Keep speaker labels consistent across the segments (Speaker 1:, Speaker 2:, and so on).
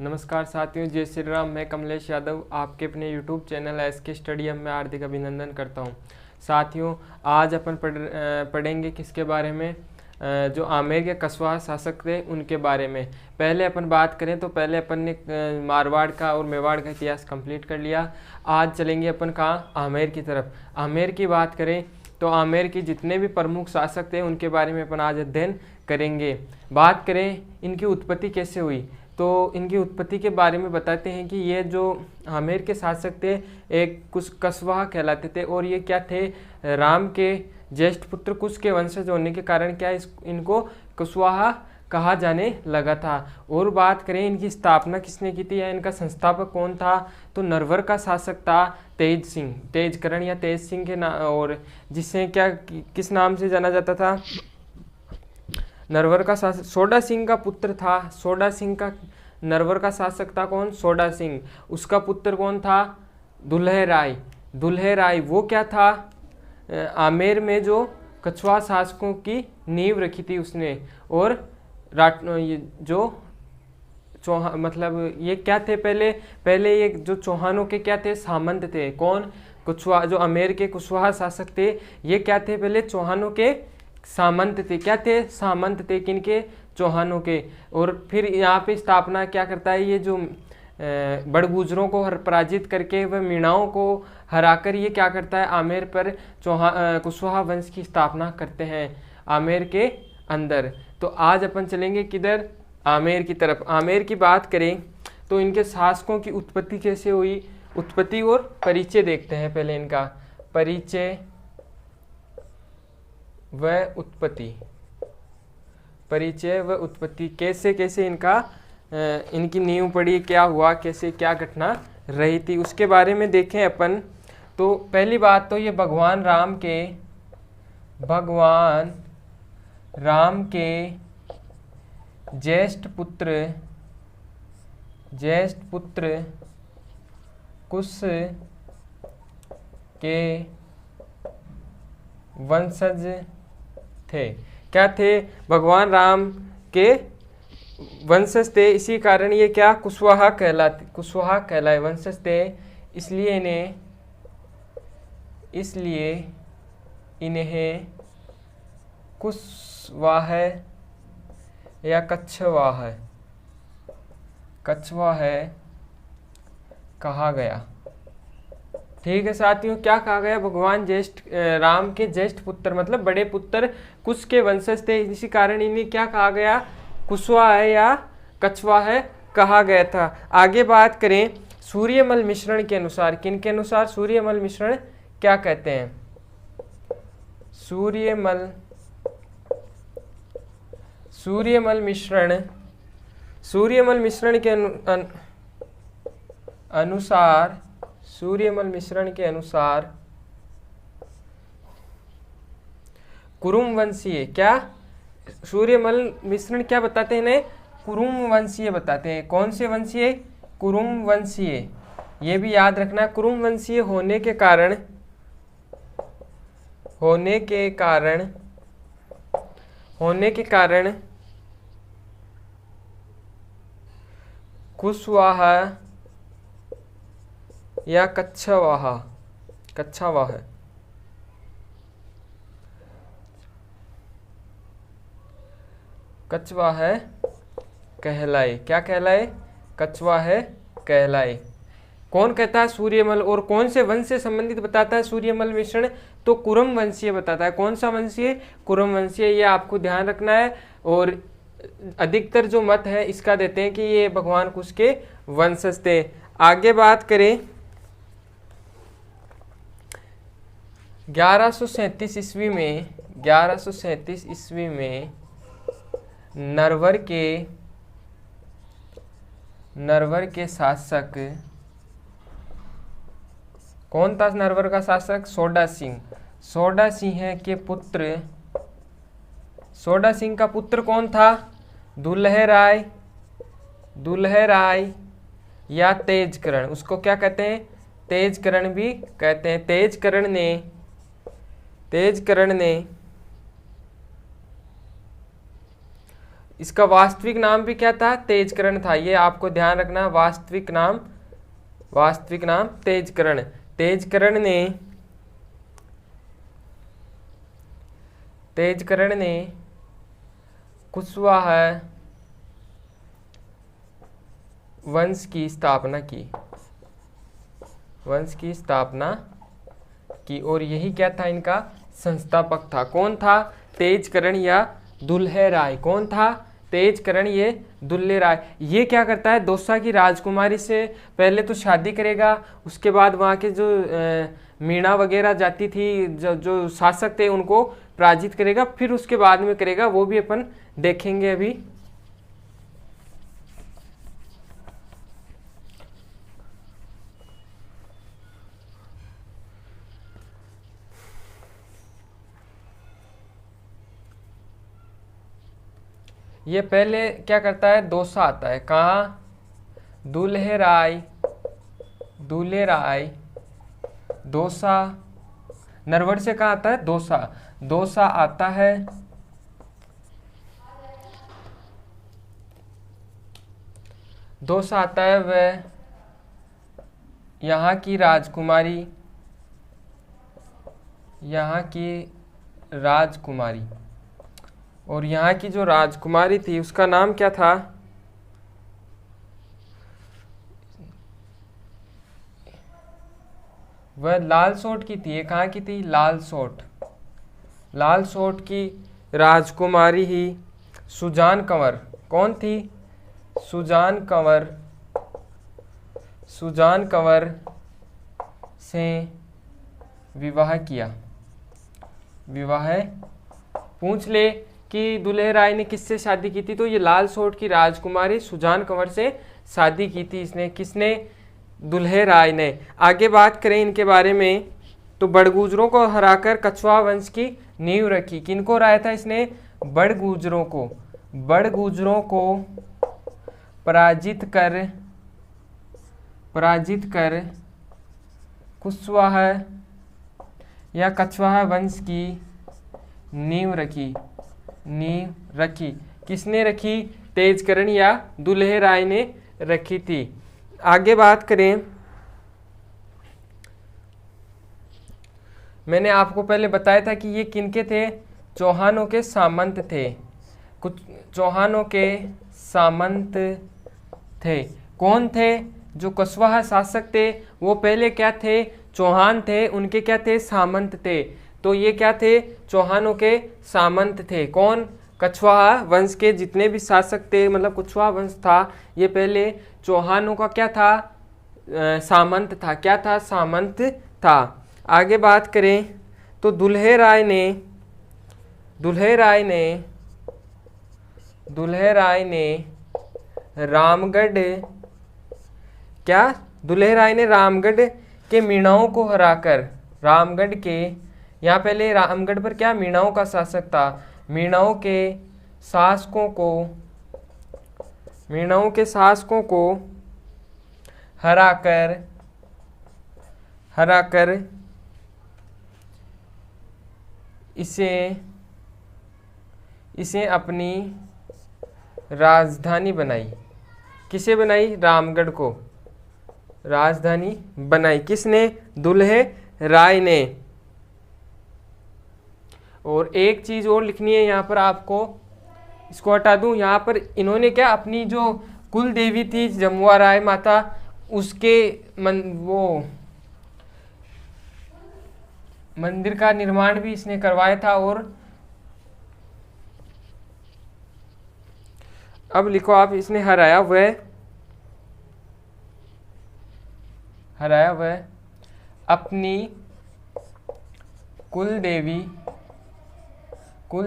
Speaker 1: नमस्कार साथियों, जय श्री राम। मैं कमलेश यादव आपके अपने YouTube channel SK study hub में हार्दिक अभिनंदन करता हूं। साथियों, आज अपन पढ़ेंगे किसके बारे में, जो आमेर के कछवाहा शासक थे उनके बारे में। पहले अपन बात करें तो पहले अपन ने मारवाड़ का और मेवाड़ का इतिहास कंप्लीट कर लिया। आज चलेंगे अपन कहाँ, आमेर की तरफ। आमेर की बात करें तो आमेर के जितने भी प्रमुख शासक थे उनके बारे में अपन आज अध्ययन करेंगे। बात करें इनकी उत्पत्ति कैसे हुई, तो इनकी उत्पत्ति के बारे में बताते हैं कि ये जो आमेर के शासक थे एक कुछ कछवाहा कहलाते थे, और ये क्या थे, राम के ज्येष्ठ पुत्र कुश के वंशज होने के कारण क्या इनको कछवाहा कहा जाने लगा था। और बात करें इनकी स्थापना किसने की थी या इनका संस्थापक कौन था, तो नरवर का शासक था तेज सिंह, तेजकरण या तेज सिंह के नाम, और जिसे क्या किस नाम से जाना जाता था, नरवर का शासक सोडा सिंह का पुत्र था। सोडा सिंह का नरवर का शासक था कौन, सोडा सिंह। उसका पुत्र कौन था, दुल्हे राय। दुल्हे राय वो क्या था, आमेर में जो कछवाहा शासकों की नींव रखी थी उसने। और जो मतलब ये क्या थे, पहले ये जो चौहानों के क्या थे, सामंत थे। कौन, कछवाहा, जो आमेर के कछवाहा शासक थे ये क्या थे, पहले चौहानों के सामंत थे। क्या थे, सामंत थे, किनके, चौहानों के। और फिर यहाँ पे स्थापना क्या करता है, ये जो बड़गुजरों को पराजित करके वह मीणाओं को हराकर ये क्या करता है, आमेर पर कुशवाहा वंश की स्थापना करते हैं आमेर के अंदर। तो आज अपन चलेंगे किधर, आमेर की तरफ। आमेर की बात करें तो इनके शासकों की उत्पत्ति कैसे हुई, उत्पत्ति और परिचय देखते हैं। पहले इनका परिचय व उत्पत्ति, परिचय व उत्पत्ति कैसे कैसे इनकी नींव पड़ी, क्या हुआ, कैसे क्या घटना रही थी, उसके बारे में देखें अपन। तो पहली बात तो ये भगवान राम के ज्येष्ठ पुत्र कुश के वंशज थे। क्या थे, भगवान राम के वंशज थे, इसी कारण ये क्या कुशवाहा कहलाए वंशज थे। इसलिए इन्हें कुशवाहा या कछवाहा कहा गया। ठीक है साथियों, क्या कहा गया, भगवान राम के ज्येष्ठ पुत्र मतलब बड़े पुत्र कुश के वंशज थे, इसी कारण इन्हें क्या कहा गया, कुशवाहा या कछवाहा कहा गया था। आगे बात करें सूर्यमल मिश्रण के अनुसार, किनके अनुसार, सूर्यमल मिश्रण क्या कहते हैं, सूर्यमल मिश्रण के अनुसार कुरुम वंशीय, क्या सूर्यमल मिश्रण क्या बताते हैं इन्हें, कुरुम वंशीय बताते हैं। कौन से वंशीय, कुरुम वंशीय। ये भी याद रखना, कुरुम वंशीय होने के कारण कुशवाहा या कछवाहा कहलाए। क्या कहलाए, कछवाहा कहलाए। कौन कहता है, सूर्यमल। और कौन से वंश से संबंधित बताता है सूर्यमल मिश्रण, तो कुरुम वंशीय बताता है। कौन सा वंशीय, कुरुम वंशीय, ये आपको ध्यान रखना है। और अधिकतर जो मत है इसका देते हैं कि ये भगवान कुश के वंशज थे। आगे बात करें 1137 ईस्वी में नरवर के शासक कौन था, नरवर का शासक सोडा सिंह के पुत्र, सोडा सिंह का पुत्र कौन था, दुल्हे राय या तेजकरण, उसको क्या कहते हैं, तेजकरण भी कहते हैं। तेजकरण ने इसका वास्तविक नाम भी क्या था? तेजकर्ण था। ये आपको ध्यान रखना, वास्तविक नाम तेजकर्ण। तेजकर्ण ने कुशवाहा वंश की स्थापना की और यही क्या था? इनका संस्थापक था। कौन था? तेजकर्ण या दुल्हे राय। कौन था? तेजकर्ण ये दुल्हे राय। ये क्या करता है? दौसा की राजकुमारी से पहले तो शादी करेगा, उसके बाद वहाँ के जो मीणा वगैरह जाती थी, जो शासक थे, उनको पराजित करेगा, फिर उसके बाद में करेगा, वो भी अपन देखेंगे अभी। ये पहले क्या करता है? दौसा आता है। कहाँ? दुल्हे राय दौसा। नरवर से कहाँ आता है? दौसा आता है। वह यहाँ की राजकुमारी और यहाँ की जो राजकुमारी थी उसका नाम क्या था? वह लालसोट की थी। ये कहाँ की थी? लालसोट की राजकुमारी ही सुजान कंवर। कौन थी? सुजान कंवर से विवाह किया। पूछ ले कि दुल्हे राय ने किससे शादी की थी, तो ये लालसोट की राजकुमारी सुजान कंवर से शादी की थी। इसने किसने? दुल्हे राय ने। आगे बात करें इनके बारे में तो बड़गुजरों को हराकर कछवाहा वंश की नींव रखी। किनको हराया था इसने? बड़गुजरों को पराजित कर कुशवाहा या कछवाहा वंश की नींव रखी। किसने रखी? तेजकर्ण या दुल्हे राय ने रखी थी। आगे बात करें, मैंने आपको पहले बताया था कि ये किनके थे? चौहानों के सामंत थे। कुछ चौहानों के सामंत थे। कौन थे? जो कछवाहा शासक थे वो पहले क्या थे? चौहान थे। उनके क्या थे? सामंत थे। तो ये क्या थे? चौहानों के सामंत थे। कौन? कछवाहा वंश के जितने भी शासक थे, मतलब कछवाहा वंश था, ये पहले चौहानों का क्या था? सामंत था। क्या था? सामंत था। आगे बात करें तो दुल्हे राय ने रामगढ़ के मीणाओं को हराकर, रामगढ़ के, यहाँ पहले रामगढ़ पर क्या? मीणाओं का शासक था। मीणाओं के शासकों को हराकर इसे अपनी राजधानी बनाई। किसे बनाई? रामगढ़ को राजधानी बनाई। किसने? दुल्हे राय ने। और एक चीज और लिखनी है यहाँ पर आपको, इसको हटा दूं। यहाँ पर इन्होंने क्या? अपनी जो कुल देवी थी जमुआ राय माता, उसके वो मंदिर का निर्माण भी इसने करवाया था। और अब लिखो आप, इसने हराया वह अपनी कुल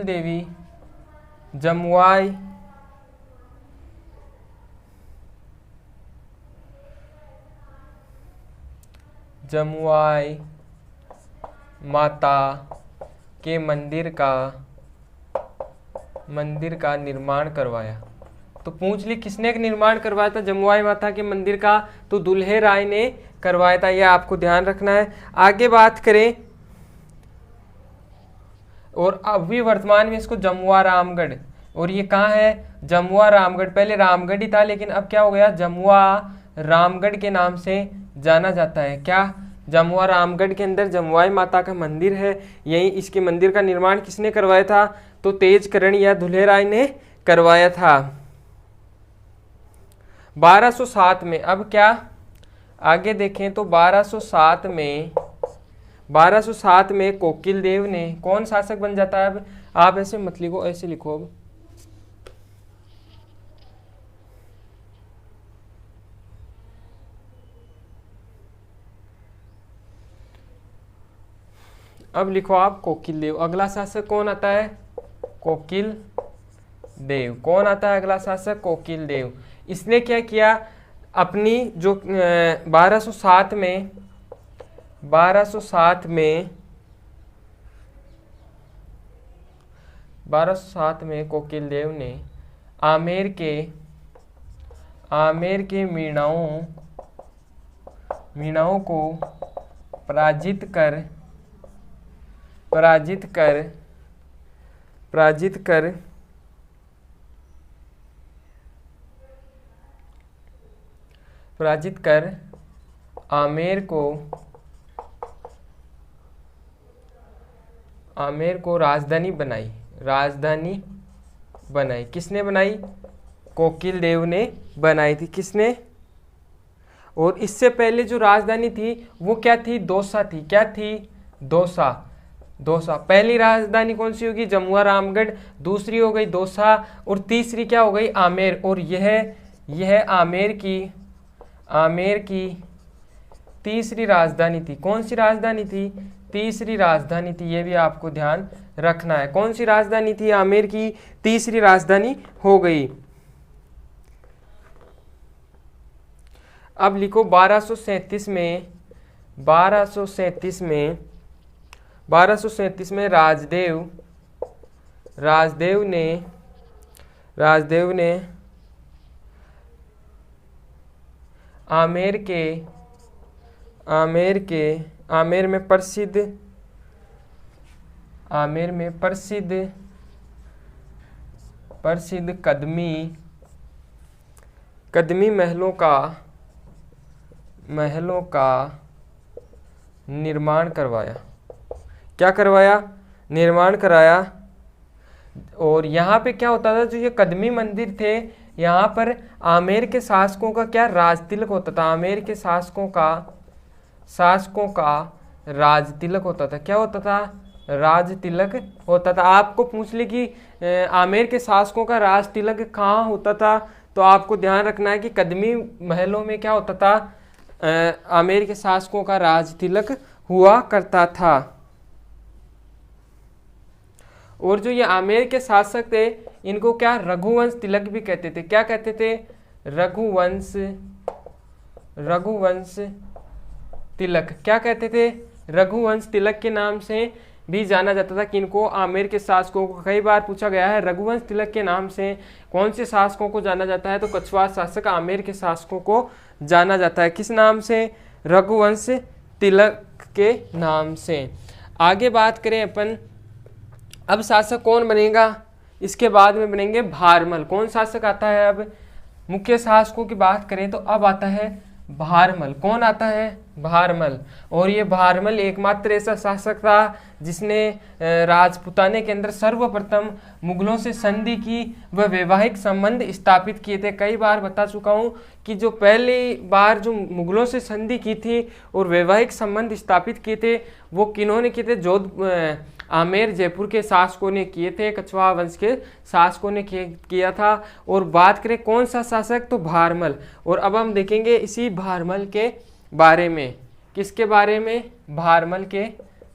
Speaker 1: देवी जमुआई माता के मंदिर का निर्माण करवाया। तो पूछ ली किसने निर्माण करवाया था जमुआई माता के मंदिर का? तो दुल्हे राय ने करवाया था। यह आपको ध्यान रखना है। आगे बात करें, और अभी वर्तमान में इसको जमुआ रामगढ़ और ये कहाँ है, जमुआ रामगढ़। पहले रामगढ़ ही था लेकिन अब क्या हो गया, जमुआ रामगढ़ के नाम से जाना जाता है। क्या, जमुआ रामगढ़ के अंदर जमुआई माता का मंदिर है। यही इसके मंदिर का निर्माण किसने करवाया था, तो तेजकरण या दुल्हेराय ने करवाया था 1207 में। अब क्या आगे देखें तो 1207 में कोकिल देव ने, कौन शासक बन जाता है। अब आप ऐसे मत लिखो, ऐसे लिखो। अब लिखो आप कोकिल देव। अगला शासक कौन आता है, कोकिल देव। कौन आता है अगला शासक, कोकिल देव। इसने क्या किया, अपनी जो 1207 में कोकिल देव ने आमेर के मीणाओं को पराजित कर आमेर को राजधानी बनाई। किसने बनाई, कोकिल देव ने बनाई थी। किसने, और इससे पहले जो राजधानी थी वो क्या थी, दौसा थी। क्या थी, दौसा। पहली राजधानी कौन सी होगी, जमुआ रामगढ़, दूसरी हो गई दौसा, और तीसरी क्या हो गई, आमेर। और यह आमेर की तीसरी राजधानी थी। कौन सी राजधानी थी, तीसरी राजधानी थी। ये भी आपको ध्यान रखना है, कौन सी राजधानी थी, आमेर की तीसरी राजधानी हो गई। अब लिखो 1237 में राजदेव ने आमेर में प्रसिद्ध कदमी महलों का निर्माण करवाया। क्या करवाया, निर्माण कराया। और यहाँ पे क्या होता था, जो ये कदमी मंदिर थे, यहाँ पर आमेर के शासकों का क्या राज तिलक होता था। आमेर के शासकों का राज तिलक होता था। क्या होता था, राज तिलक होता था। आपको पूछ ले कि आमेर के शासकों का राज तिलक कहाँ होता था, तो आपको ध्यान रखना है कि कदमी महलों में क्या होता था, आमेर के शासकों का राज तिलक हुआ करता था। और जो ये आमेर के शासक थे, इनको क्या रघुवंश तिलक भी कहते थे। क्या कहते थे, रघुवंश तिलक। क्या कहते थे, रघुवंश तिलक के नाम से भी जाना जाता था। किनको, आमेर के शासकों को। कई बार पूछा गया है रघुवंश तिलक के नाम से कौन से शासकों को जाना जाता है, तो कछवार शासक आमेर के शासकों को जाना जाता है। किस नाम से, रघुवंश तिलक के नाम से। आगे बात करें अपन, अब शासक कौन बनेगा, इसके बाद में बनेंगे भारमल। कौन शासक आता है, अब मुख्य शासकों की बात करें तो अब आता है भारमल। कौन आता है, भारमल। और ये भारमल एकमात्र ऐसा शासक था जिसने राजपुताने के अंदर सर्वप्रथम मुगलों से संधि की व वैवाहिक संबंध स्थापित किए थे। कई बार बता चुका हूँ कि जो पहली बार जो मुगलों से संधि की थी और वैवाहिक संबंध स्थापित किए थे, वो किन्होंने किए थे, आमेर जयपुर के शासकों ने किए थे, कछवाहा वंश के शासकों ने किया था। और बात करें कौन सा शासक, तो भारमल। और अब हम देखेंगे इसी भारमल के बारे में। किसके बारे में, भारमल के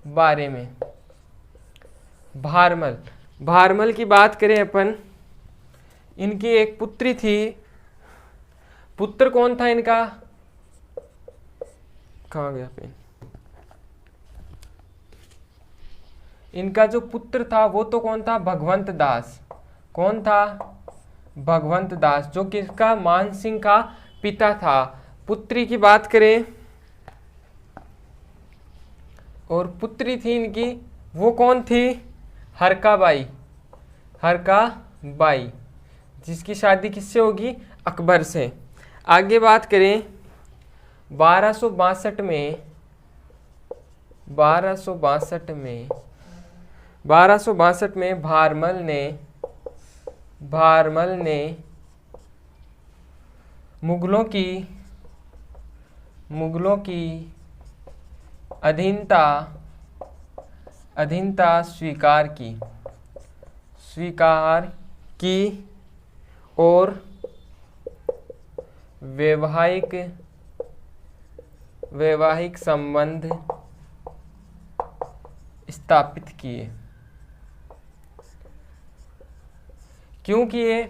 Speaker 1: बारे में। भारमल की बात करें अपन, इनकी एक पुत्री थी। पुत्र कौन था इनका, कहाँ गया पेन, इनका जो पुत्र था वो तो कौन था, भगवंत दास। कौन था, भगवंत दास, जो किसका, मान सिंह का पिता था। पुत्री की बात करें, और पुत्री थी इनकी, वो कौन थी, हरकाबाई। बाई, जिसकी शादी किससे होगी? अकबर से। आगे बात करें 1262 में, 1262 में भारमल ने मुगलों की अधीनता स्वीकार की और वैवाहिक संबंध स्थापित किए। क्यों किए?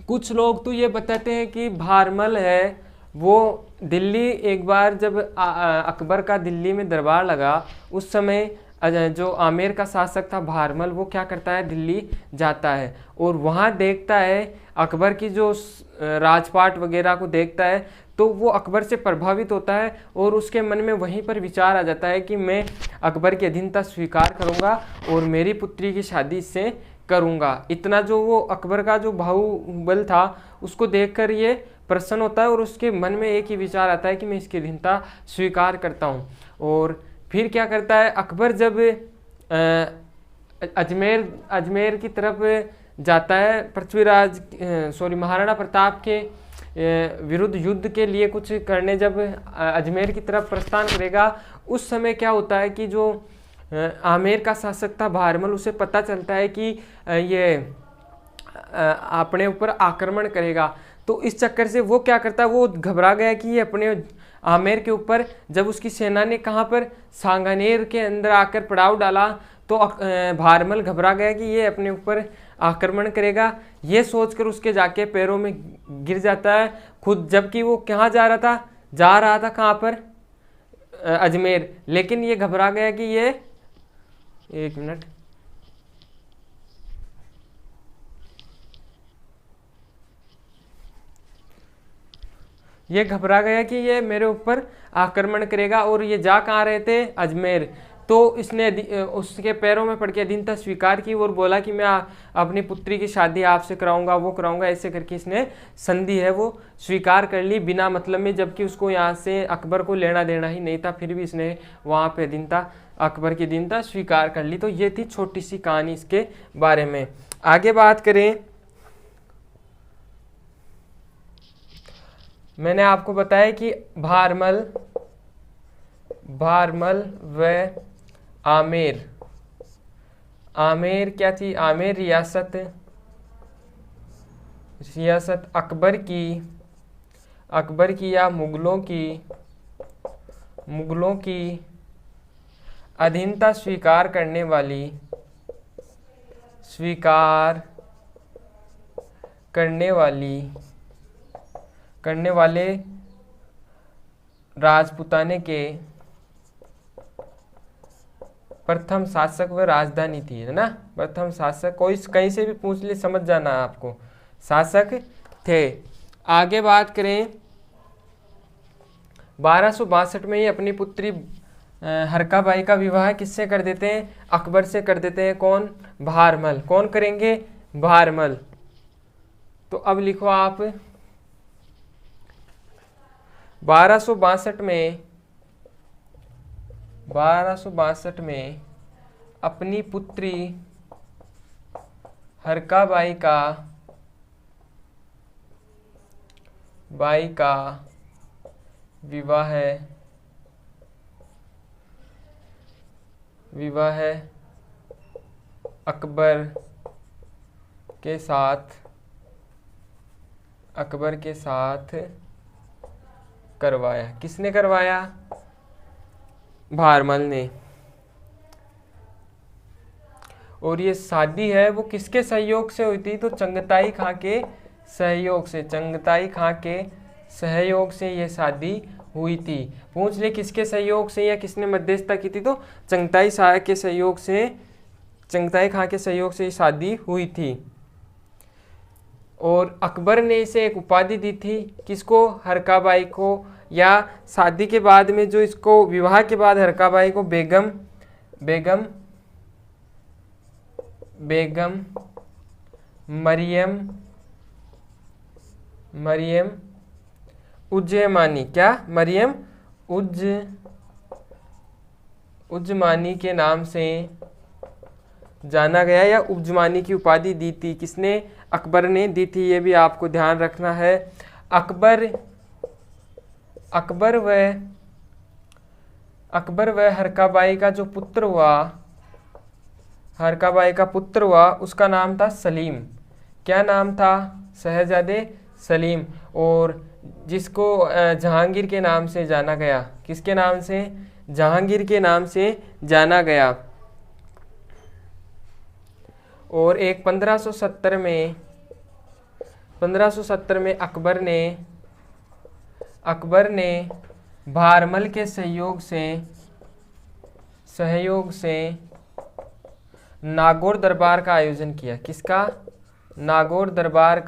Speaker 1: कुछ लोग तो ये बताते हैं कि भारमल है वो दिल्ली, एक बार जब अकबर का दिल्ली में दरबार लगा उस समय जो आमेर का शासक था भारमल, वो क्या करता है, दिल्ली जाता है और वहाँ देखता है अकबर की जो राजपाट वगैरह को देखता है, तो वो अकबर से प्रभावित होता है और उसके मन में वहीं पर विचार आ जाता है कि मैं अकबर की अधीनता स्वीकार करूँगा और मेरी पुत्री की शादी इससे करूँगा। इतना जो वो अकबर का जो बाहुबल था उसको देखकर ये प्रसन्न होता है और उसके मन में एक ही विचार आता है कि मैं इसकी अधीनता स्वीकार करता हूँ। और फिर क्या करता है, अकबर जब अजमेर की तरफ जाता है, महाराणा प्रताप के विरुद्ध युद्ध के लिए कुछ करने जब अजमेर की तरफ प्रस्थान करेगा, उस समय क्या होता है कि जो आमेर का शासक था भारमल, उसे पता चलता है कि ये अपने ऊपर आक्रमण करेगा। तो इस चक्कर से वो क्या करता है, वो घबरा गया कि ये अपने आमेर के ऊपर, जब उसकी सेना ने कहाँ पर सांगानेर के अंदर आकर पड़ाव डाला, तो भारमल घबरा गया कि ये अपने ऊपर आक्रमण करेगा। ये सोचकर उसके जाके पैरों में गिर जाता है खुद, जबकि वो कहाँ जा रहा था कहाँ पर, अजमेर। लेकिन ये घबरा गया कि ये, एक मिनट, ये घबरा गया कि ये मेरे ऊपर आक्रमण करेगा और ये जा कहाँ रहे थे, अजमेर। तो इसने उसके पैरों में पड़ के अधीनता स्वीकार की और बोला कि मैं अपनी पुत्री की शादी आपसे कराऊंगा, वो कराऊंगा, ऐसे करके इसने संधि है वो स्वीकार कर ली बिना मतलब में, जबकि उसको यहाँ से अकबर को लेना देना ही नहीं था, फिर भी इसने वहाँ पे अधीनता, अकबर की अधीनता स्वीकार कर ली। तो ये थी छोटी सी कहानी इसके बारे में। आगे बात करें, मैंने आपको बताया कि भारमल व आमेर क्या थी, आमेर रियासत अकबर की या मुगलों की अधीनता स्वीकार करने वाले राजपूताने के प्रथम शासक व राजधानी थी, है ना। प्रथम शासक, कोई कहीं से भी पूछ ले समझ जाना आपको, शासक थे। आगे बात करें 1262 में ही अपनी पुत्री हरकाबाई का विवाह किससे कर देते हैं, अकबर से कर देते हैं। कौन, भारमल। कौन करेंगे, भारमल। तो अब लिखो आप 1262 में अपनी पुत्री हरकाबाई का विवाह अकबर के साथ करवाया। किसने करवाया, भारमल ने। और ये शादी है वो किसके सहयोग से हुई थी, तो चंगताई खां के सहयोग से, चंगताई खां के सहयोग से ये शादी हुई थी। पूछ ले किसके सहयोग से या किसने मध्यस्थता की थी, तो चंगताई खां के सहयोग से ये शादी हुई थी। और अकबर ने इसे एक उपाधि दी थी, किसको, हरकाबाई को, या शादी के बाद में जो इसको, विवाह के बाद हरकाबाई को बेगम मरियम उज्जैमानी, क्या मरियम उज्जमानी के नाम से जाना गया, या उज्जमानी की उपाधि दी थी। किसने? अकबर ने दी थी, ये भी आपको ध्यान रखना है। अकबर व हरकाबाई का जो पुत्र हुआ, हरकाबाई का पुत्र हुआ, उसका नाम था सलीम। क्या नाम था? शहजादे सलीम। और जिसको जहांगीर के नाम से जाना गया। किसके नाम से? जहांगीर के नाम से जाना गया। और एक 1570 में अकबर ने भारमल के सहयोग से नागौर दरबार का आयोजन किया। किसका? नागौर दरबार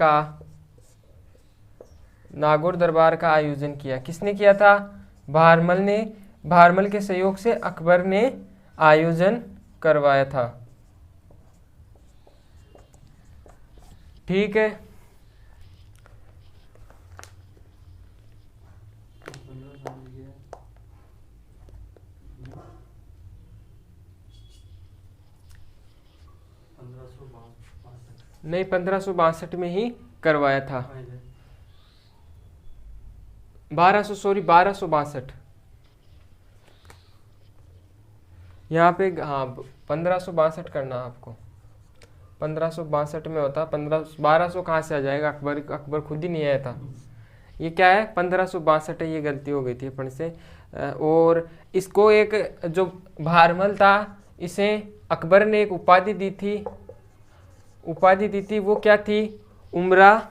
Speaker 1: का आयोजन किया। किसने किया था? भारमल ने। भारमल के सहयोग से अकबर ने आयोजन करवाया था। ठीक है। नहीं, 1562 में ही करवाया था। 1262। यहाँ पे हाँ 1562 करना आपको। 1562 में होता। 1200 कहाँ से आ जाएगा? अकबर खुद ही नहीं आया था। ये क्या है? 1562 है, ये गलती हो गई थी अपन से। और इसको एक जो भारमल था, इसे अकबर ने एक उपाधि दी थी। वो क्या थी? उमरा।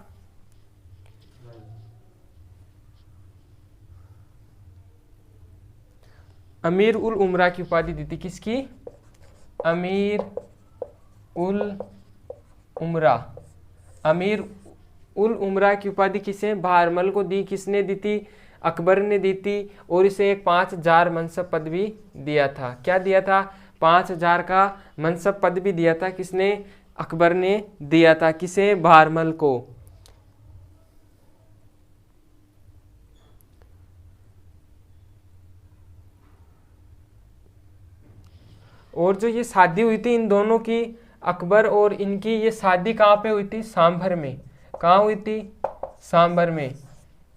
Speaker 1: अमीर उल उमरा की उपाधि दी थी। किसकी? अमीर उल उमरा की उपाधि किसे? भारमल को दी। किसने दी थी? अकबर ने दी थी। और इसे एक 5000 मनसब पद भी दिया था। क्या दिया था? 5000 का मनसब पद भी दिया था। किसने? अकबर ने दिया था। किसे? भारमल को। और जो ये शादी हुई थी इन दोनों की, अकबर और इनकी, ये शादी कहाँ पे हुई थी? सांभर में। कहाँ हुई थी? सांभर में।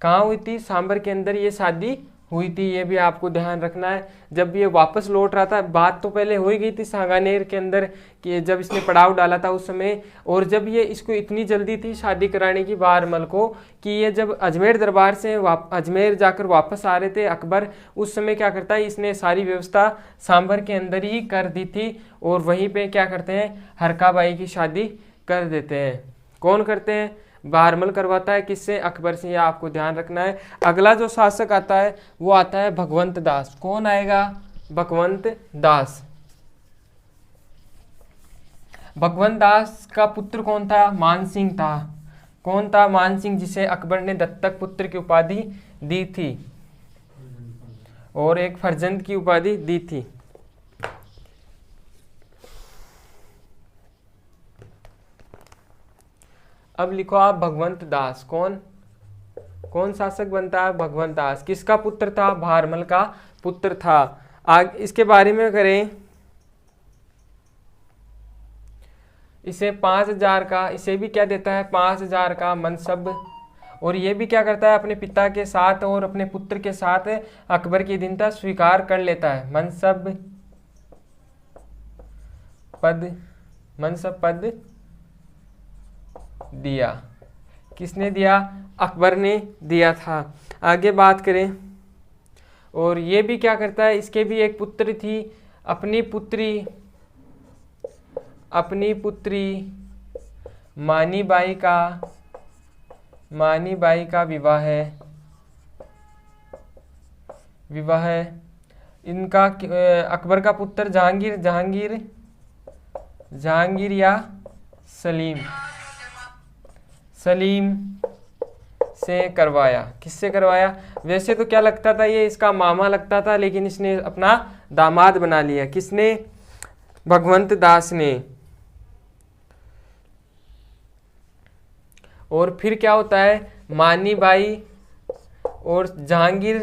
Speaker 1: कहाँ हुई थी? सांभर के अंदर ये शादी हुई थी। ये भी आपको ध्यान रखना है। जब ये वापस लौट रहा था, बात तो पहले हो ही गई थी सांगानेर के अंदर कि जब इसने पड़ाव डाला था उस समय। और जब ये इसको इतनी जल्दी थी शादी कराने की भारमल को, कि ये जब अजमेर दरबार से अजमेर जाकर वापस आ रहे थे अकबर, उस समय क्या करता है, इसने सारी व्यवस्था सांभर के अंदर ही कर दी थी। और वहीं पे क्या करते हैं? हरकाबाई की शादी कर देते हैं। कौन करते हैं? भारमल करवाता है। किससे? अकबर से। यह आपको ध्यान रखना है। अगला जो शासक आता है वो आता है भगवंत दास। कौन आएगा? भगवंत दास। भगवंत दास का पुत्र कौन था? मानसिंह था। कौन था? मानसिंह, जिसे अकबर ने दत्तक पुत्र की उपाधि दी थी और एक फर्जंद की उपाधि दी थी। अब लिखो आप भगवंत दास। कौन शासक बनता है? भगवंत दास। किसका पुत्र था? भारमल का पुत्र था। इसके बारे में करें, इसे 5000 का, इसे भी क्या देता है? 5000 का मनसब। और ये भी क्या करता है? अपने पिता के साथ और अपने पुत्र के साथ अकबर की अधीनता स्वीकार कर लेता है। मनसब पद दिया। किसने दिया? अकबर ने दिया था। आगे बात करें, और ये भी क्या करता है? इसके भी एक पुत्री थी। अपनी पुत्री मानीबाई का विवाह है। इनका अकबर का पुत्र जहांगीर या सलीम से करवाया। किससे करवाया? वैसे तो क्या लगता था, ये इसका मामा लगता था, लेकिन इसने अपना दामाद बना लिया। किसने? भगवंत दास ने। और फिर क्या होता है, मानी बाई और जहांगीर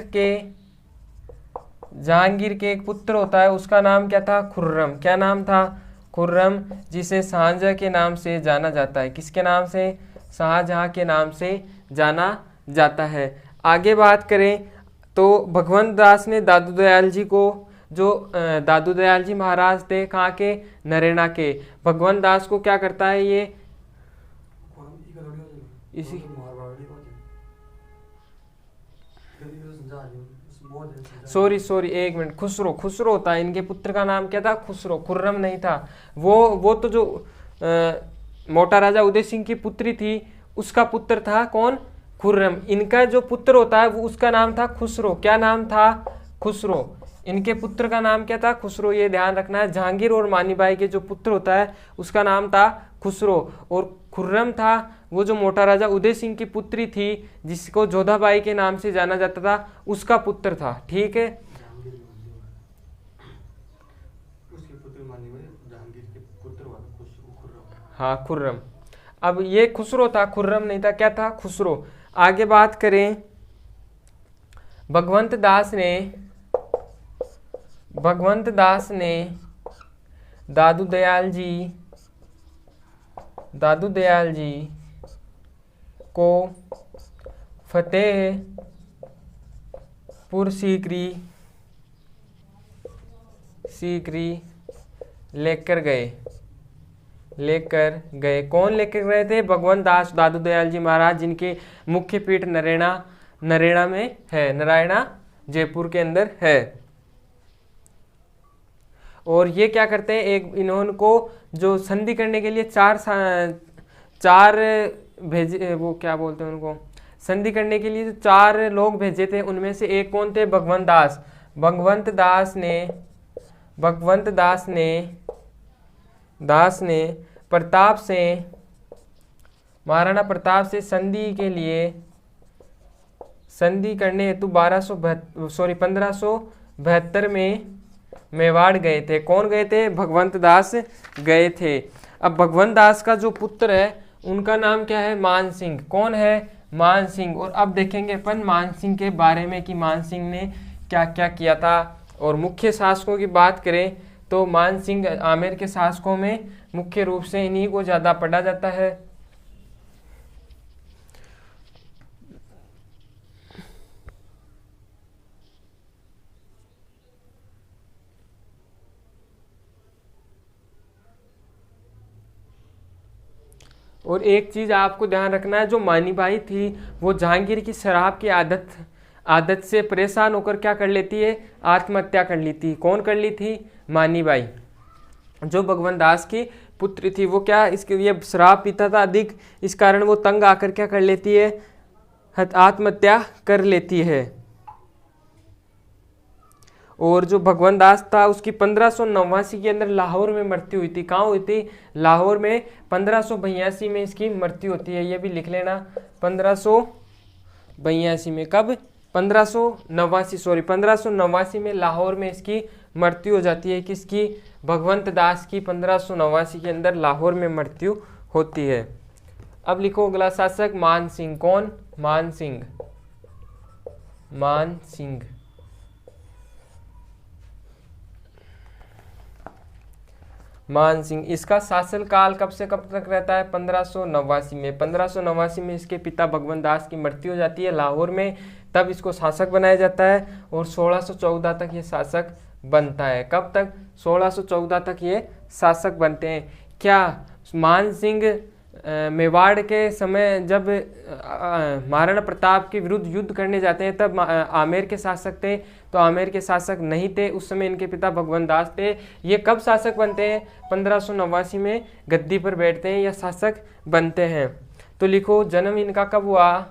Speaker 1: के एक पुत्र होता है, उसका नाम क्या था, खुर्रम। क्या नाम था, खुर्रम, जिसे शाहजहां के नाम से जाना जाता है। किसके नाम से, शाहजहां के नाम से जाना जाता है। आगे बात करें तो भगवंत दास ने दादू दयाल जी को, जो दादू दयाल जी महाराज थे कहाँ के, नरेना के, भगवंत दास को क्या करता है ये इसी सॉरी एक मिनट, खुसरो होता है, इनके पुत्र का नाम क्या था, खुसरो, खुर्रम नहीं था। वो तो जो मोटा राजा उदय सिंह की पुत्री थी उसका पुत्र था कौन, खुर्रम। इनका जो पुत्र होता है वो उसका नाम था खुसरो। क्या नाम था, खुसरो। इनके पुत्र का नाम क्या था, खुसरो, ये ध्यान रखना है। जहांगीर और मानीबाई के जो पुत्र होता है उसका नाम था खुसरो, और खुर्रम था वो जो मोटा राजा उदय सिंह की पुत्री थी जिसको जोधाबाई के नाम से जाना जाता था, उसका पुत्र था। ठीक है, हाँ खुर्रम। अब ये खुसरो था, खुर्रम नहीं था, क्या था, खुसरो। आगे बात करें, भगवंत दास ने दादू दयाल जी को फतेहपुर सीकरी लेकर गए। कौन लेकर गए थे, भगवंत दास दादू दयाल जी महाराज, जिनके मुख्य पीठ नरेना में है, नारायणा जयपुर के अंदर है। और ये क्या करते हैं, एक इन्होंने को जो संधि करने के लिए चार भेजे, वो क्या बोलते हैं उनको, संधि करने के लिए जो 4 लोग भेजे थे उनमें से एक कौन थे, भगवंत दास ने महाराणा प्रताप से संधि करने हेतु 1572 में मेवाड़ गए थे। कौन गए थे, भगवंत दास गए थे। अब भगवंत दास का जो पुत्र है उनका नाम क्या है, मान सिंह। कौन है, मान सिंह। और अब देखेंगे अपन मान सिंह के बारे में कि मान सिंह ने क्या क्या किया था। और मुख्य शासकों की बात करें तो मान सिंह आमेर के शासकों में मुख्य रूप से इन्हीं को ज़्यादा पढ़ा जाता है। और एक चीज़ आपको ध्यान रखना है, जो मानीबाई थी वो जहांगीर की शराब की आदत से परेशान होकर क्या कर लेती है, आत्महत्या कर ली थी। कौन कर ली थी, मानीबाई, जो भगवंत दास की पुत्री थी। वो क्या इसके लिए शराब पीता था अधिक, इस कारण वो तंग आकर क्या कर लेती है, आत्महत्या कर लेती है। और जो भगवंत दास था उसकी 1589 के अंदर लाहौर में मृत्यु हुई थी। कहाँ हुई थी, लाहौर में। 1582 में इसकी मृत्यु होती है, ये भी लिख लेना, 1582 में। कब, 1589 में लाहौर में इसकी मृत्यु हो जाती है। किसकी, भगवंत दास की 1589 के अंदर लाहौर में मृत्यु होती है। अब लिखो अगला शासक, मान सिंह। कौन, मान सिंह। मान सिंह, इसका शासन काल कब से कब तक रहता है, 1589 में। 1589 में इसके पिता भगवंत दास की मृत्यु हो जाती है लाहौर में, तब इसको शासक बनाया जाता है। और 1614 तक ये शासक बनता है। कब तक, 1614 तक ये शासक बनते हैं। क्या मान सिंह मेवाड़ के समय जब महाराणा प्रताप के विरुद्ध युद्ध करने जाते हैं तब आमेर के शासक थे, तो आमेर के शासक नहीं थे उस समय, इनके पिता भगवंत दास थे। ये कब शासक बनते हैं, 1589 में गद्दी पर बैठते हैं या शासक बनते हैं। तो लिखो जन्म इनका कब हुआ,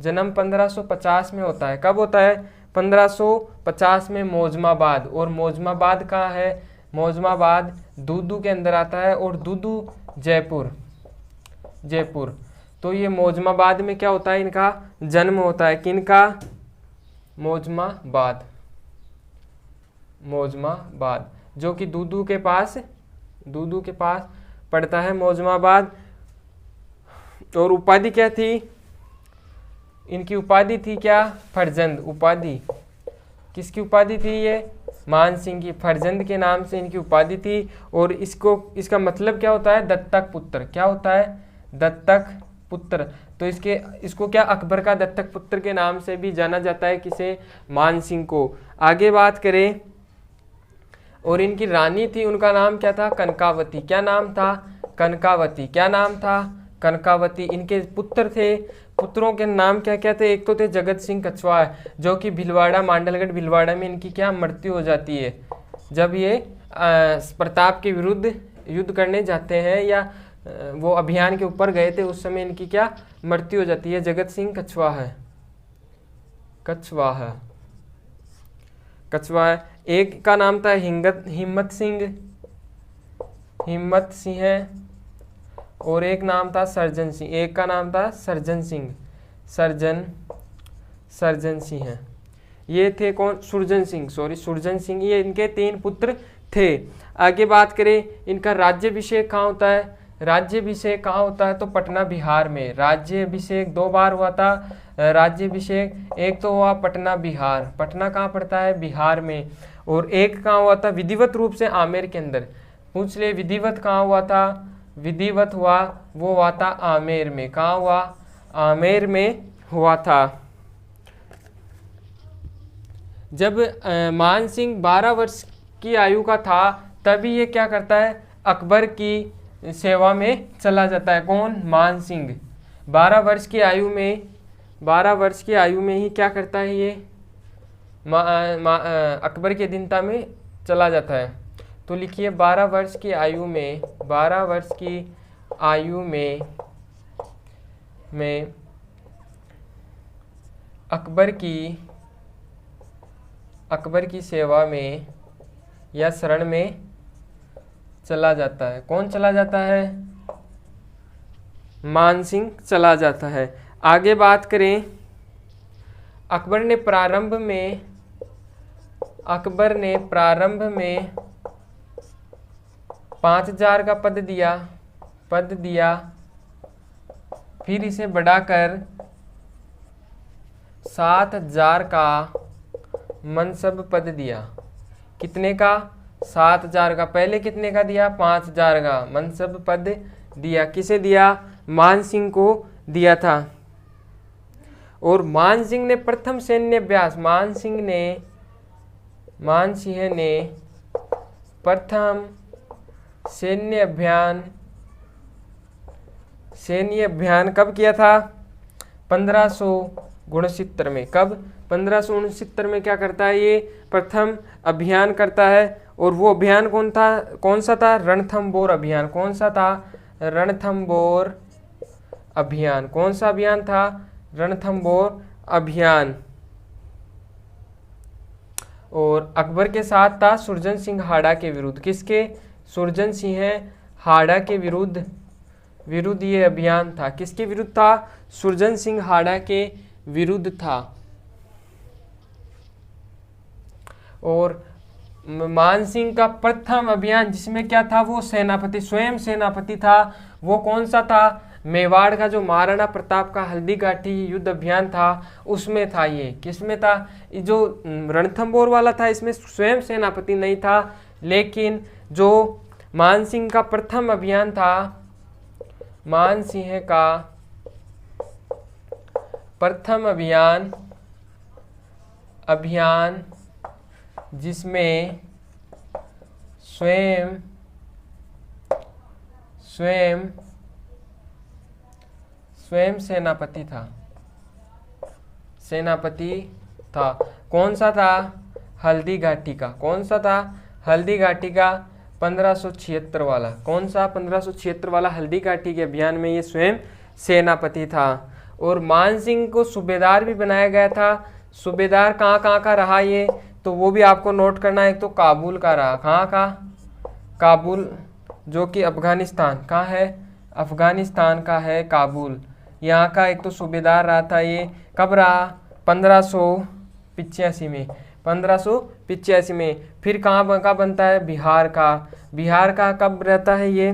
Speaker 1: जन्म 1550 में होता है। कब होता है, 1550 में मौजमाबाद। और मौजमाबाद कहाँ है, मौजमाबाद दूदू के अंदर आता है, और दूदू जयपुर। तो ये मौजमाबाद में क्या होता है, इनका जन्म होता है। किनका, मौजमाबाद, जो कि दूदू के पास पड़ता है मौजमाबाद। और उपाधि क्या थी इनकी? उपाधि थी क्या? फरजंद। उपाधि किसकी उपाधि थी? ये मान सिंह की, फरजंद के नाम से इनकी उपाधि थी। और इसका मतलब क्या होता है? दत्तक पुत्र। क्या होता है? दत्तक पुत्र। तो इसको क्या अकबर का दत्तक पुत्र के नाम से भी जाना जाता है, किसे? मान सिंह को। आगे बात करें, और इनकी रानी थी, उनका नाम क्या था? कनकावती। क्या नाम था? कनकावती। क्या नाम था? कनकावती। इनके पुत्र थे, पुत्रों के नाम क्या क्या थे? एक तो थे जगत सिंह कछवाहा, जो कि भिलवाड़ा, मांडलगढ़ भिलवाड़ा में इनकी क्या मृत्यु हो जाती है जब ये प्रताप के विरुद्ध युद्ध करने जाते हैं, या वो अभियान के ऊपर गए थे, उस समय इनकी क्या मृत्यु हो जाती है? जगत सिंह कछवाहा। कछवाहा कछवाहा। एक का नाम था हिम्मत सिंह है, और एक नाम था सर्जन सिंह। एक का नाम था सर्जन सिंह है। ये थे कौन? सुरजन सिंह। ये इनके 3 पुत्र थे। आगे बात करें, इनका राज्याभिषेक कहाँ होता है? राज्याभिषेक कहाँ होता है? तो पटना बिहार में। राज्याभिषेक 2 बार हुआ था। राज्याभिषेक एक तो हुआ पटना बिहार, पटना कहाँ पड़ता है? बिहार में। और एक कहाँ हुआ था विधिवत रूप से? आमेर के अंदर। पूछ ले विधिवत कहाँ हुआ था? विधिवत हुआ वो हुआ था आमेर में। कहाँ हुआ? आमेर में हुआ था। जब मान सिंह 12 वर्ष की आयु का था, तभी ये क्या करता है? अकबर की सेवा में चला जाता है। कौन? मान सिंह 12 वर्ष की आयु में ही क्या करता है? ये अकबर की अधीनता में चला जाता है। तो लिखिए 12 वर्ष की आयु में अकबर की सेवा में या शरण में चला जाता है। कौन चला जाता है? मान सिंह चला जाता है। आगे बात करें, अकबर ने प्रारंभ में 5000 का पद दिया, फिर इसे बढ़ाकर 7000 का मनसब पद दिया। कितने का? 7000 का। पहले कितने का दिया? 5000 का मनसब पद दिया। किसे दिया? मान सिंह को दिया था। और मान सिंह ने प्रथम सैन्य अभ्यास, मान सिंह ने प्रथम सैन्य अभियान कब किया था? 1569 में। कब? 1569 में क्या करता है? ये प्रथम अभियान करता है। और वो अभियान कौन सा था? रणथंबोर अभियान। कौन सा था? रणथंबोर अभियान। कौन सा अभियान था? रणथंबोर अभियान। और अकबर के साथ था सुरजन सिंह हाड़ा के विरुद्ध। किसके? सुरजन सिंह हाड़ा के विरुद्ध ये अभियान था। किसके विरुद्ध था? सुरजन सिंह हाड़ा के विरुद्ध था। और मान सिंह का प्रथम अभियान जिसमें क्या था? वो स्वयं सेनापति था। वो कौन सा था? मेवाड़ का जो महाराणा प्रताप का हल्दीघाटी युद्ध अभियान था, उसमें था ये। किसमें था? जो रणथंबोर वाला था, इसमें स्वयं सेनापति नहीं था। लेकिन जो मान सिंह का प्रथम अभियान था, मान सिंह का प्रथम अभियान जिसमें स्वयं सेनापति था। कौन सा था? हल्दीघाटी का। कौन सा था? हल्दीघाटी का 1576 वाला। कौन सा? 1576 वाला हल्दीघाटी के अभियान में ये स्वयं सेनापति था। और मान सिंह को सूबेदार भी बनाया गया था। सूबेदार कहाँ का रहा ये, तो वो भी आपको नोट करना है। एक तो काबुल का रहा। कहाँ का? काबुल, जो कि अफगानिस्तान का है। अफगानिस्तान का है काबुल। यहाँ का एक तो सूबेदार रहा था। ये कब रहा? 1585 में। 1585 में। फिर कहाँ का बनता है? बिहार का। बिहार का कब रहता है ये?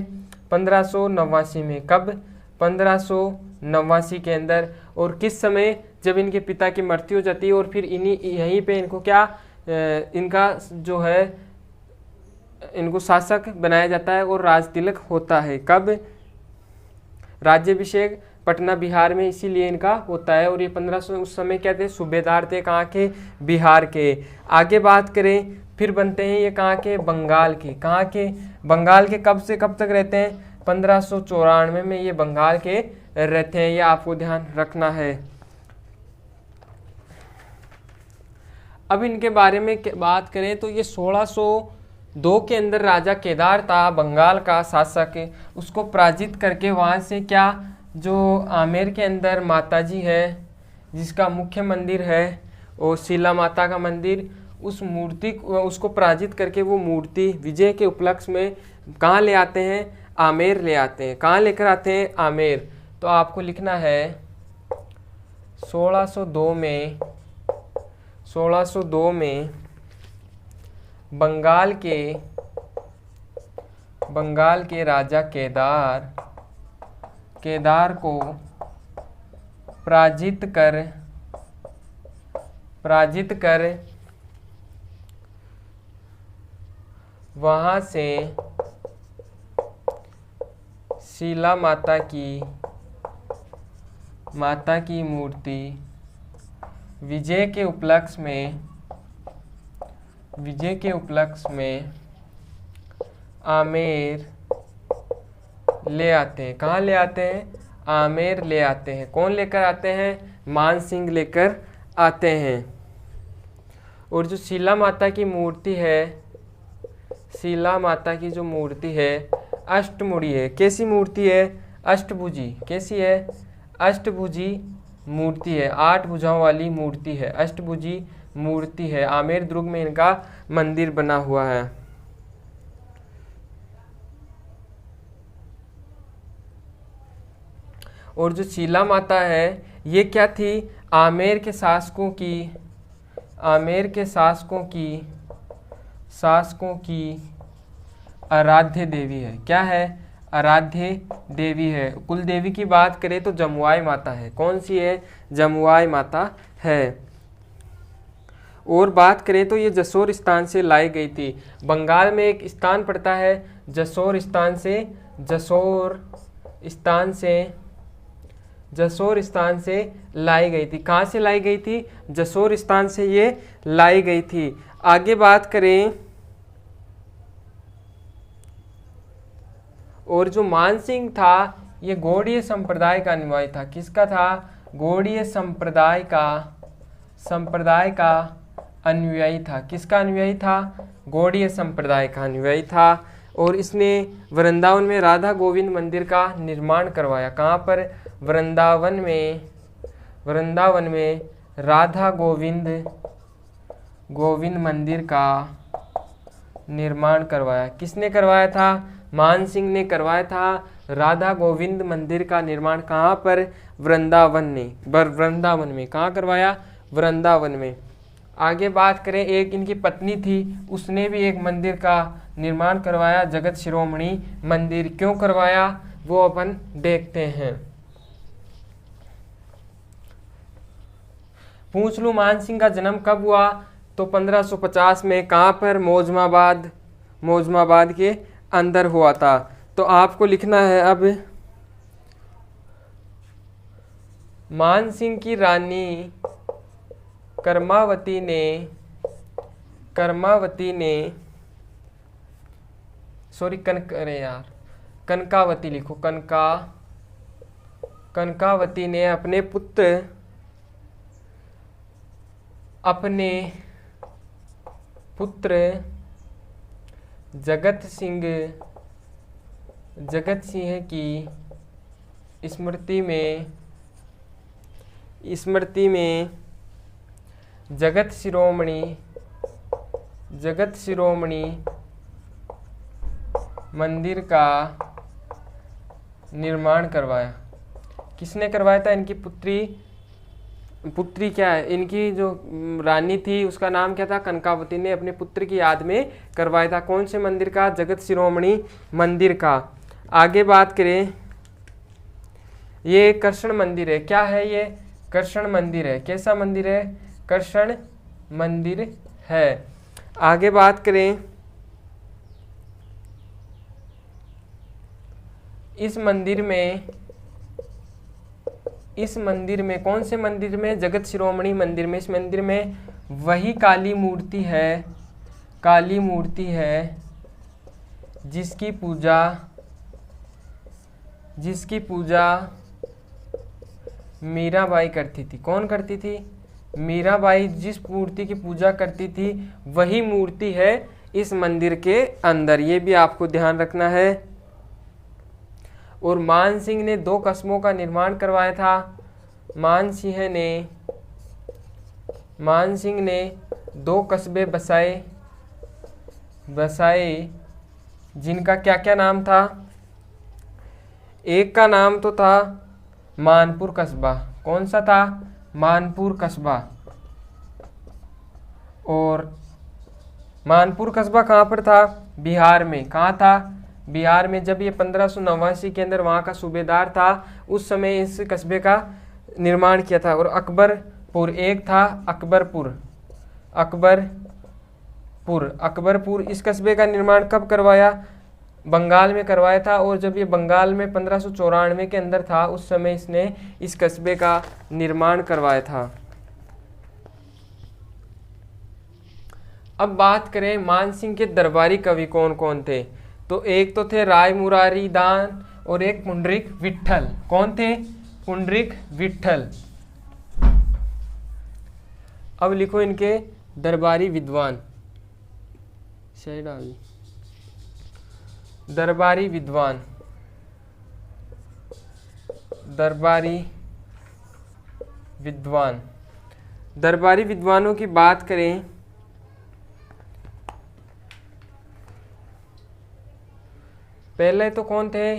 Speaker 1: 1589 में। कब? 1589 89 के अंदर। और किस समय, जब इनके पिता की मृत्यु हो जाती है और फिर यहीं पे इनको क्या इनका जो है इनको शासक बनाया जाता है और राज तिलक होता है। कब? राज्याभिषेक पटना बिहार में इसीलिए इनका होता है। और ये 1500 उस समय क्या थे? सूबेदार थे। कहाँ के? बिहार के। आगे बात करें, फिर बनते हैं ये कहाँ के? बंगाल के। कहाँ के? बंगाल के। कब से कब तक रहते हैं? 1594 में ये बंगाल के रहते हैं, ये आपको ध्यान रखना है। अब इनके बारे में बात करें तो ये 1602 के अंदर राजा केदार था बंगाल का शासक, उसको पराजित करके वहाँ से क्या जो आमेर के अंदर माताजी है जिसका मुख्य मंदिर है वो शीला माता का मंदिर, उस मूर्ति उसको पराजित करके वो मूर्ति विजय के उपलक्ष्य में कहाँ ले आते हैं? आमेर ले आते हैं। कहाँ लेकर आते हैं? आमेर। तो आपको लिखना है 1602 में बंगाल के राजा केदार को पराजित कर वहाँ से शीला माता की मूर्ति विजय के उपलक्ष्य में आमेर ले आते हैं। कहाँ ले आते हैं? आमेर ले आते हैं। कौन लेकर आते हैं? मान सिंह लेकर आते हैं। और जो शीला माता की मूर्ति है, शीला माता की जो मूर्ति है अष्टमुड़ी है। कैसी मूर्ति है? अष्टभुजी। कैसी है? अष्टभुजी मूर्ति है, 8 भुजाओं वाली मूर्ति है, अष्टभुजी मूर्ति है। आमेर दुर्ग में इनका मंदिर बना हुआ है। और जो शीला माता है ये क्या थी? आमेर के शासकों की आराध्य देवी है। क्या है? आराध्य देवी है। कुल देवी की बात करें तो जमुआई माता है। कौन सी है? जमुआई माता है। और बात करें तो ये जसोर स्थान से लाई गई थी। बंगाल में एक स्थान पड़ता है जसोर स्थान से लाई गई थी। कहाँ से लाई गई थी? जसोर स्थान से ये लाई गई थी। आगे बात करें, और जो मानसिंह था ये गौड़ीय संप्रदाय का अनुयायी था। किसका था? गौड़ीय संप्रदाय का अनुयायी था। किसका अनुयायी था? गौड़ीय संप्रदाय का अनुयायी था। और इसने वृंदावन में राधा गोविंद मंदिर का निर्माण करवाया। कहाँ पर? वृंदावन में राधा गोविंद मंदिर का निर्माण करवाया। किसने करवाया था? मान सिंह ने करवाया था राधा गोविंद मंदिर का निर्माण। कहाँ पर? वृंदावन में। कहाँ करवाया? वृंदावन में। आगे बात करें, एक इनकी पत्नी थी, उसने भी एक मंदिर का निर्माण करवाया, जगत शिरोमणि मंदिर। क्यों करवाया वो अपन देखते हैं। पूछ लूं मान सिंह का जन्म कब हुआ? तो 1550 में। कहाँ पर? मौजमाबाद के अंदर हुआ था। तो आपको लिखना है अब, मान सिंह की रानी कर्मावती ने कनकावती लिखो। कनकावती ने अपने पुत्र जगत सिंह की स्मृति में जगत शिरोमणि मंदिर का निर्माण करवाया। किसने करवाया था? इनकी पुत्री क्या है? इनकी जो रानी थी उसका नाम क्या था? कनकावती ने अपने पुत्र की याद में करवाया था। कौन से मंदिर का? जगत शिरोमणि मंदिर का। आगे बात करें, ये कृष्ण मंदिर है। क्या है ये? कृष्ण मंदिर है। कैसा मंदिर है? कृष्ण मंदिर है। आगे बात करें, इस मंदिर में कौन से मंदिर में? जगत शिरोमणि मंदिर में। इस मंदिर में वही काली मूर्ति है जिसकी पूजा मीराबाई करती थी। कौन करती थी? मीराबाई जिस मूर्ति की पूजा करती थी वही मूर्ति है इस मंदिर के अंदर। ये भी आपको ध्यान रखना है। और मान सिंह ने 2 कस्बों का निर्माण करवाया था। मान सिंह ने 2 कस्बे बसाए जिनका क्या क्या नाम था? एक का नाम तो था मानपुर कस्बा। कौन सा था? मानपुर कस्बा। और मानपुर कस्बा कहाँ पर था? बिहार में। कहाँ था? बिहार में। जब ये 1589 के अंदर वहाँ का सूबेदार था उस समय इस कस्बे का निर्माण किया था। और अकबरपुर एक था, अकबरपुर इस कस्बे का निर्माण कब करवाया? बंगाल में करवाया था। और जब ये बंगाल में 1594 के अंदर था उस समय इसने इस कस्बे का निर्माण करवाया था। अब बात करें मान सिंह के दरबारी कवि कौन कौन थे? तो एक तो थे राय मुरारी दान और एक पुंडरीक विट्ठल। कौन थे? पुंडरीक विट्ठल। अब लिखो इनके दरबारी विद्वान। दरबारी विद्वानों की बात करें, पहले तो कौन थे?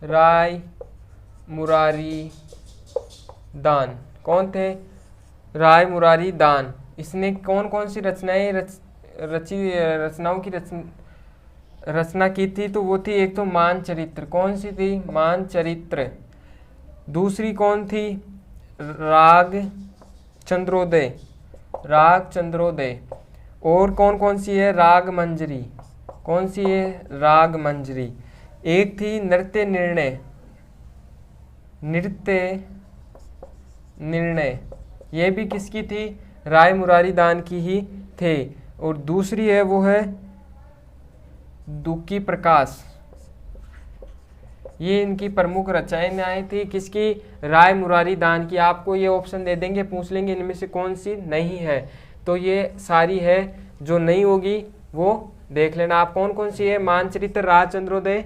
Speaker 1: राय मुरारी दान। कौन थे? राय मुरारी दान। इसने कौन कौन सी रचनाओं की रचना की थी? तो वो थी एक तो मानचरित्र। कौन सी थी? मानचरित्र। दूसरी कौन थी? राग चंद्रोदय। और कौन कौन सी है? राग मंजरी। कौन सी है? राग मंजरी। एक थी नृत्य निर्णय। ये भी किसकी थी? राय मुरारी दान की ही थे। और दूसरी है वो है दुखी प्रकाश। ये इनकी प्रमुख रचनाएं थी। किसकी? राय मुरारी दान की। आपको ये ऑप्शन दे देंगे, पूछ लेंगे इनमें से कौन सी नहीं है। तो ये सारी है, जो नहीं होगी वो देख लेना आप। कौन कौन सी है? मानचरित्र, राग चंद्रोदय,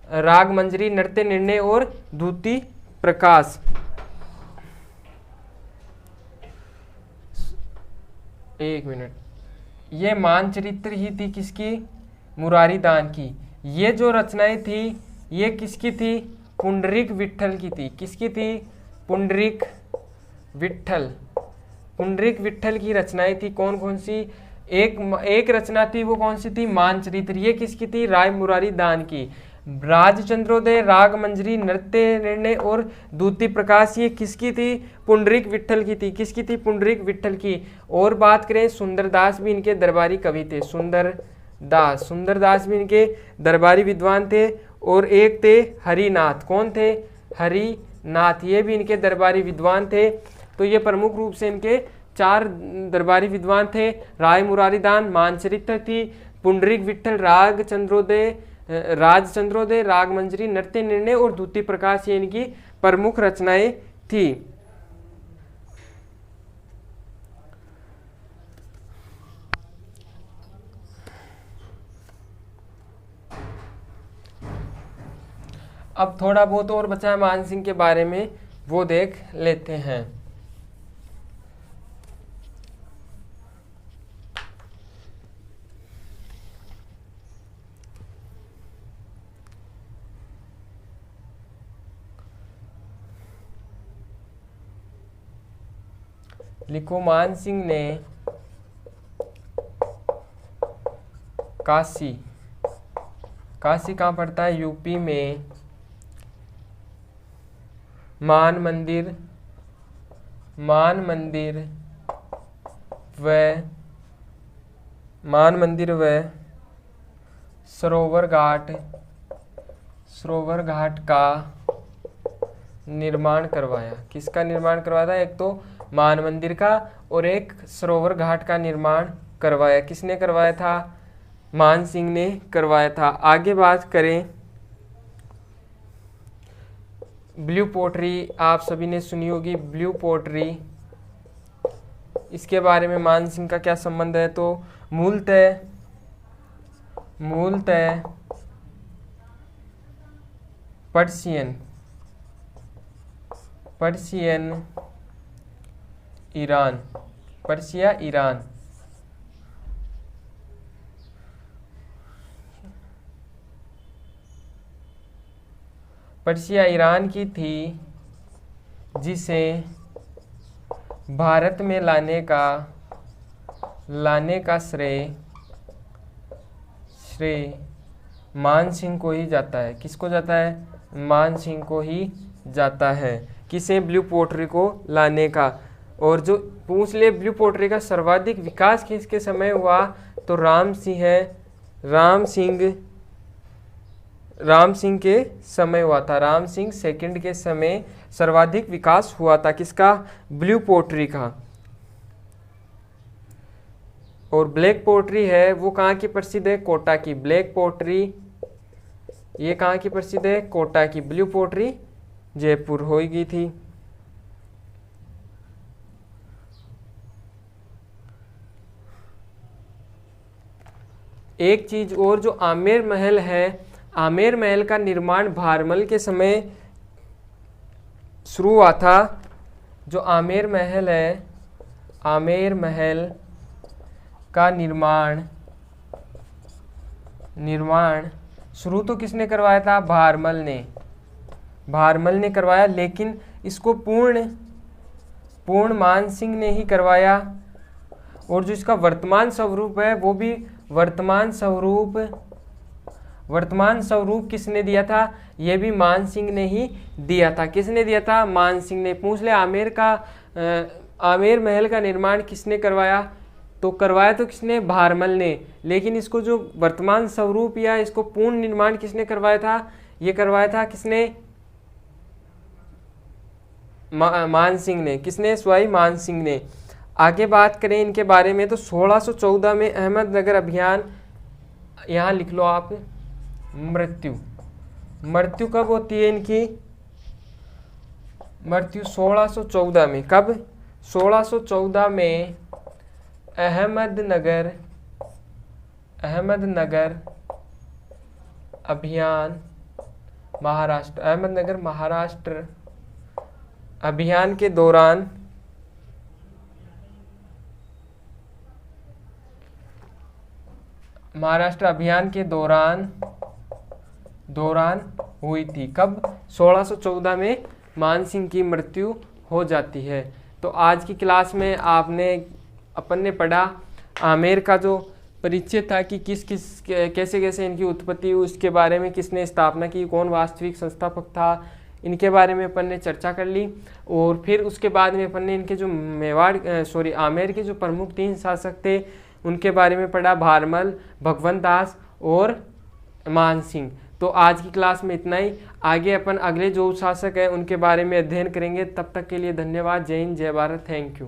Speaker 1: राग मंजरी, नृत्य निर्णय और दूती प्रकाश। एक मिनट, ये मानचरित्र ही थी किसकी? मुरारी दान की। ये जो रचनाएं थी ये किसकी थी? पुंडरीक विट्ठल की थी। किसकी थी? पुंडरीक विट्ठल की रचनाएं थी। कौन कौन सी? एक रचना थी, वो कौन सी थी? मानचरित्र। ये किसकी थी? राय मुरारी दान की। राज चंद्रोदय, राग मंजरी, नृत्य निर्णय और दूती प्रकाश ये किसकी थी? पुंडरीक विट्ठल की थी। किसकी थी? पुंडरीक विट्ठल की। और बात करें, सुंदरदास भी इनके दरबारी कवि थे। सुंदरदास भी इनके दरबारी विद्वान थे। और एक थे हरिनाथ। कौन थे? हरिनाथ। ये भी इनके दरबारी विद्वान थे। तो ये प्रमुख रूप से इनके 4 दरबारी विद्वान थे। राय मुरारी दान मानचरित्र थी, पुंडरीक विट्ठल राज चंद्रोदय, राग मंजरी, नृत्य निर्णय और दूती प्रकाश ये इनकी प्रमुख रचनाएं थी। अब थोड़ा बहुत और बचा है मान सिंह के बारे में, वो देख लेते हैं। लिखो, मान सिंह ने काशी कहाँ पड़ता है? यूपी में। मान मंदिर व सरोवर घाट का निर्माण करवाया। किसका निर्माण करवाया था? एक तो मान मंदिर का और एक सरोवर घाट का निर्माण करवाया। किसने करवाया था? मान सिंह ने करवाया था। आगे बात करें, ब्लू पोट्री आप सभी ने सुनी होगी। ब्लू पोट्री, इसके बारे में मान सिंह का क्या संबंध है? तो मूलतः Persian Iran, Persia Iran, Persia Iran की थी, जिसे भारत में लाने का श्रेय मान सिंह को ही जाता है। किसको जाता है? मान सिंह को ही जाता है। किसे? ब्लू पोट्री को लाने का। और जो पूछ ले ब्लू पोट्री का सर्वाधिक विकास किसके समय हुआ? तो राम सिंह के समय हुआ था। राम सिंह सेकंड के समय सर्वाधिक विकास हुआ था। किसका? ब्लू पोट्री का। और ब्लैक पोट्री है वो कहाँ की प्रसिद्ध है? कोटा की। ब्लैक पोट्री ये कहाँ की प्रसिद्ध है? कोटा की। ब्लू पोट्री जयपुर हो गई थी। एक चीज और, जो आमेर महल है, आमेर महल का निर्माण भारमल के समय शुरू हुआ था। जो आमेर महल है, आमेर महल का निर्माण शुरू तो किसने करवाया था? भारमल ने करवाया, लेकिन इसको पूर्ण मान सिंह ने ही करवाया। और जो इसका वर्तमान स्वरूप है वो भी वर्तमान स्वरूप किसने दिया था? ये भी मान सिंह ने ही दिया था। किसने दिया था? मान सिंह ने। पूछ ले आमेर महल का निर्माण किसने करवाया? तो करवाया तो किसने? भारमल ने। लेकिन इसको जो वर्तमान स्वरूप या इसको पूर्ण निर्माण किसने करवाया था? ये करवाया था किसने? मान सिंह ने। किसने? स्वयं मान सिंह ने। आगे बात करें इनके बारे में तो 1614 में अहमदनगर अभियान, यहाँ लिख लो आप, मृत्यु कब होती है इनकी? मृत्यु 1614 में। कब? 1614 में अहमदनगर अभियान महाराष्ट्र, अहमदनगर महाराष्ट्र अभियान के दौरान हुई थी। कब? 1614 में मान सिंह की मृत्यु हो जाती है। तो आज की क्लास में अपन ने पढ़ा आमेर का जो परिचय था कि कैसे इनकी उत्पत्ति हुई, उसके बारे में किसने स्थापना की, कौन वास्तविक संस्थापक था, इनके बारे में अपन ने चर्चा कर ली। और फिर उसके बाद में अपन ने इनके जो आमेर के जो प्रमुख 3 शासक थे उनके बारे में पढ़ा, भारमल, भगवंत दास और मान सिंह। तो आज की क्लास में इतना ही। आगे अपन अगले जो शासक हैं उनके बारे में अध्ययन करेंगे। तब तक के लिए धन्यवाद। जय हिंद, जय भारत, थैंक यू।